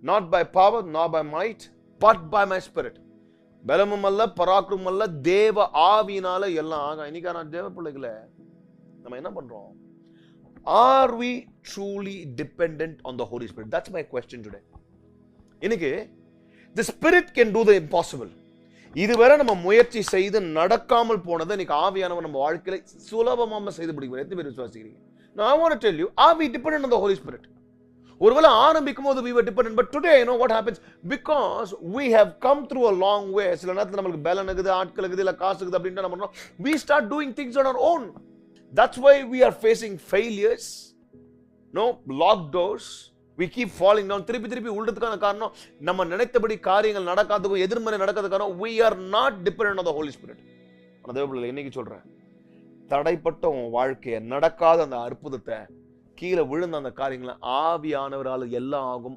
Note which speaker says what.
Speaker 1: not by power nor by might but by my spirit. பலமும் அல்ல பராக்கிரமும் அல்ல தேவ ஆவியினால எல்லாம் ஆகும். இன்னைக்கான தேவ பிள்ளைகளை நம்ம என்ன பண்றோம்? Are we truly dependent on the Holy Spirit? That's my question today. இன்னைக்கு the Spirit can do the impossible. இதுவரை நம்ம முயற்சி செய்து நடக்காமல் போனதை இன்னைக்கு ஆவியானவர் நம்ம வாழ்க்கையில சுலபமாக செய்து பிடிக்கும். எத்தனை பேர் விசுவாசிக்கிறீங்க? Now I want to tell you, are we dependent on the Holy Spirit? ஒருவேளை ஆரம்பிக்கும் போது we were dependent, but today you know what happens? Because we have come through a long way. சில நேரத்துல நமக்கு பலன் இருக்குது, ஆட்கள் இருக்குது, இல்ல காசு இருக்குது அப்படின்ட்டு நம்ம பண்றோம். We start doing things on our own. That's why we are facing failures, no, locked doors. We keep falling down. திருப்பி உள்ளதுக்கான காரணம் நம்ம நினைத்தபடி காரியங்கள் நடக்காததுக்கும் எதிர்மறை நடக்காத காரணம் we are not dependent on the Holy Spirit. நான் தேவபிள்ளைகளே இன்னைக்கு சொல்றேன், தடைப்பட்ட உன் வாழ்க்கையை நடக்காத அந்த அற்புதத்தை கீழே விழுந்த அந்த காரியங்களை ஆவியானவரால் எல்லாம் ஆகும்.